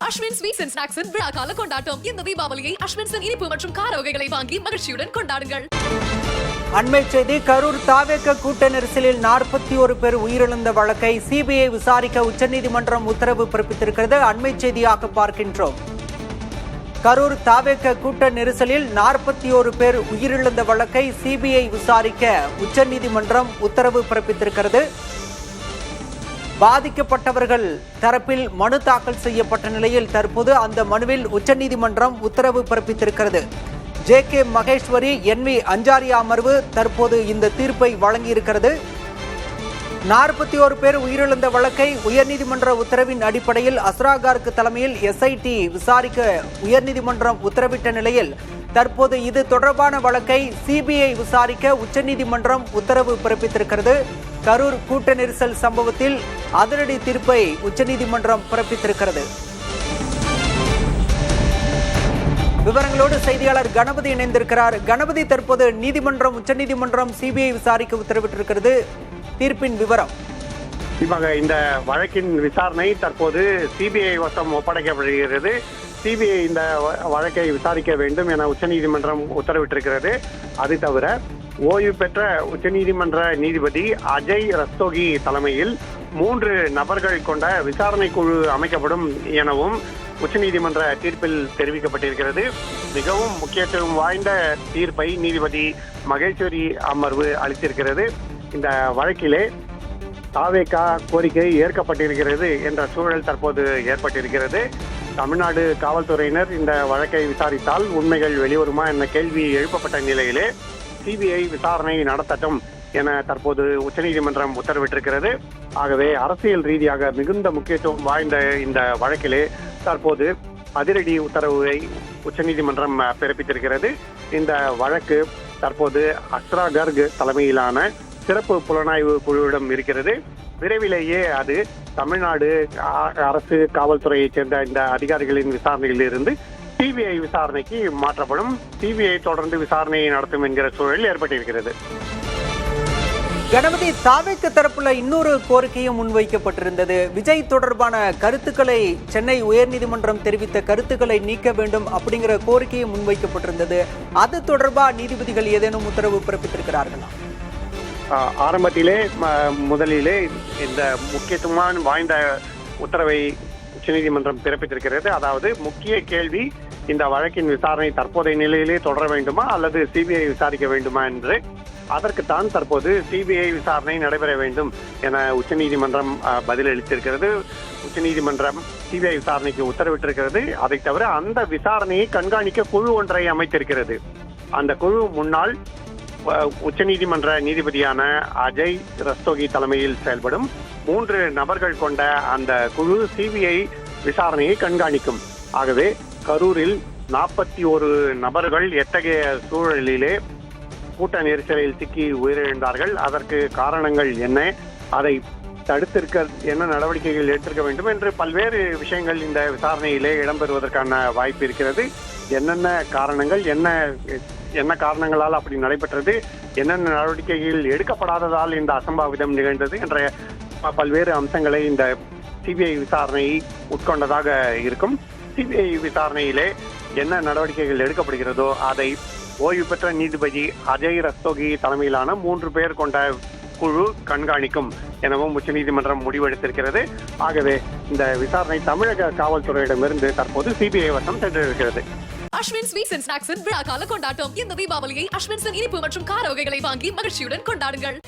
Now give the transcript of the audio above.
Ashwin sweets and ஸ்நாக்ஸின் விழாக்கால கொண்டாட்டம். இந்த தீபாவளியை அஸ்வின்ஸின் இனிப்பு மற்றும் கார வகைகளை வாங்கி மகிழ்ச்சியுடன் கொண்டாடுங்கள். அண்மை செய்தி. கரூர் தாவேக கூட்ட நெரிசலில் 41 பேர் உயிரிழந்த வழக்கை சிபிஐ விசாரிக்க உச்சநீதிமன்றம் உத்தரவு பிறப்பித்திருக்கிறது. அண்மை செய்தியாக பார்க்கின்றோம். கரூர் தாவேக கூட்ட நெரிசலில் 41 பேர் உயிரிழந்த வழக்கை சிபிஐ விசாரிக்க உச்சநீதிமன்றம் உத்தரவு பிறப்பித்திருக்கிறது. பாதிக்கப்பட்டவர்கள் தரப்பில் மனு தாக்கல் செய்யப்பட்ட நிலையில் தற்போது அந்த மனுவில் உச்சநீதிமன்றம் உத்தரவு பிறப்பித்திருக்கிறது. JK மகேஸ்வரி NV அஞ்சாரியா அமர்வு தற்போது இந்த தீர்ப்பை வழங்கியிருக்கிறது. 41 பேர் உயிரிழந்த வழக்கை உயர்நீதிமன்ற உத்தரவின் அடிப்படையில் அஸ்ராகாருக்கு தலைமையில் SIT விசாரிக்க உயர்நீதிமன்றம் உத்தரவிட்ட நிலையில் தற்போது இது தொடர்பான வழக்கை CBI விசாரிக்க உச்சநீதிமன்றம் உத்தரவு பிறப்பித்திருக்கிறது. கரூர் கூட்ட நெரிசல் சம்பவத்தில் அதிரடி தீர்ப்பை உச்சநீதிமன்றம் பிறப்பித்திருக்கிறது. விவரங்களோடு செய்தியாளர் கணபதி இணைந்திருக்கிறார். கணபதி, தற்போது நீதிமன்றம் உச்சநீதிமன்றம் CBI விசாரிக்க உத்தரவிட்டிருக்கிறது. தீர்ப்பின் விவரம். இந்த வழக்கின் விசாரணை தற்போது CBI வசம் ஒப்படைக்கப்படுகிறது. CBI இந்த வழக்கை விசாரிக்க வேண்டும் என உச்சநீதிமன்றம் உத்தரவிட்டிருக்கிறது. அது தவிர ஓய்வு பெற்ற உச்சநீதிமன்ற நீதிபதி அஜய் ரஸ்தோகி தலைமையில் 3 நபர்கள் கொண்ட விசாரணை குழு அமைக்கப்படும் எனவும் உச்சநீதிமன்ற தீர்ப்பில் தெரிவிக்கப்பட்டிருக்கிறது. மிகவும் முக்கியத்துவம் வாய்ந்த தீர்ப்பை நீதிபதி மகேஸ்வரி அமர்வு அளித்திருக்கிறது. இந்த வழக்கிலே தாவேகா கோரிக்கை ஏற்கப்பட்டிருக்கிறது என்ற சூழல் தற்போது ஏற்பட்டிருக்கிறது. தமிழ்நாடு காவல்துறையினர் இந்த வழக்கை விசாரித்தால் உண்மைகள் வெளிவருமா என்ற கேள்வி எழுப்பப்பட்ட நிலையிலே CBI விசாரணை நடத்தட்டும் என தற்போது உச்சநீதிமன்றம் உத்தரவிட்டிருக்கிறது. ஆகவே அரசியல் ரீதியாக மிகுந்த முக்கியத்துவம் வாய்ந்த இந்த வழக்கிலே தற்போது அதிரடி உத்தரவை உச்சநீதிமன்றம் பிறப்பித்திருக்கிறது. இந்த வழக்கு தற்போது அஸ்ராகர்க் தலைமையிலான சிறப்பு புலனாய்வு குழுவிடம் இருக்கிறது. விரைவிலேயே அது தமிழ்நாடு அரசு காவல்துறையைச் சேர்ந்த இந்த அதிகாரிகளின் விசாரணையில் இருந்து CBI விசாரணைக்கு மாற்றப்படும். CBI தொடர்ந்து விசாரணையை நடத்தும் என்கிற சூழல் ஏற்பட்டிருக்கிறது. கணபதி, தாவேக தரப்புல இன்னொரு கோரிக்கையும் முன்வைக்கப்பட்டிருந்தது. விஜய் தொடர்பான கருத்துக்களை சென்னை உயர்நீதிமன்றம் தெரிவித்த கருத்துக்களை நீக்க வேண்டும் அப்படிங்கிற கோரிக்கையும் முன்வைக்கப்பட்டிருந்தது. அது தொடர்பாக நீதிபதிகள் ஏதேனும் உத்தரவு பிறப்பித்திருக்கிறார்களா? ஆரம்பத்திலே முதலிலே இந்த முக்கியத்துவமான வாய்ந்த உத்தரவை உச்சநீதிமன்றம் பிறப்பித்திருக்கிறது. அதாவது முக்கிய கேள்வி, இந்த வழக்கின் விசாரணை தற்போதைய நிலையிலே தொடர வேண்டுமா அல்லது CBI விசாரிக்க வேண்டுமா என்று. அதற்குத்தான் தற்போது CBI விசாரணை நடைபெற வேண்டும் என உச்சநீதிமன்றம் பதிலளித்திருக்கிறது. உச்சநீதிமன்றம் CBI விசாரணைக்கு உத்தரவிட்டிருக்கிறது. அதை தவிர அந்த விசாரணையை கண்காணிக்க குழு ஒன்றை அமைத்திருக்கிறது. அந்த குழு முன்னாள் உச்சநீதிமன்ற நீதிபதியான அஜய் ரஸ்தோகி தலைமையில் செயல்படும் 3 நபர்கள் கொண்ட அந்த குழு CBI விசாரணையை கண்காணிக்கும். ஆகவே கரூரில் 41 நபர்கள் எத்தகைய சூழலிலே கூட்ட நெரிசலில் சிக்கி உயிரிழந்தார்கள், அதற்கு காரணங்கள் என்ன, அதை தடுத்திருக்க என்ன நடவடிக்கைகள் எடுத்திருக்க வேண்டும் என்று பல்வேறு விஷயங்கள் இந்த விசாரணையிலே இடம்பெறுவதற்கான வாய்ப்பு இருக்கிறது. என்னென்ன காரணங்கள், என்ன காரணங்களால் அப்படி நடைபெற்றது, என்னென்ன நடவடிக்கைகள் எடுக்கப்படாததால் இந்த அசம்பாவிதம் நிகழ்ந்தது என்ற பல்வேறு அம்சங்களை இந்த CBI விசாரணை உட்கொண்டதாக இருக்கும். CBI விசாரணையிலே என்ன நடவடிக்கைகள் எடுக்கப்படுகிறதோ அதை ஓய்வு பெற்ற நீதிபதி அஜய் ரஸ்தோகி தலைமையிலான 3 பேர் கொண்ட குழு கண்காணிக்கும் எனவும் உச்சநீதிமன்றம் முடிவெடுத்திருக்கிறது. ஆகவே இந்த விசாரணை தமிழக காவல்துறையிடமிருந்து தற்போது CBI வசம் சென்றிருக்கிறது. அஸ்வின் ஸ்வீட்ஸ் அண்ட் ஸ்நாக்ஸின் விழாக்கால கொண்டாட்டம். இந்த தீபாவளியை அஸ்வின்ஸின் இனிப்பு மற்றும் கார வகைகளை வாங்கி மகிழ்ச்சியுடன் கொண்டாடுங்கள்.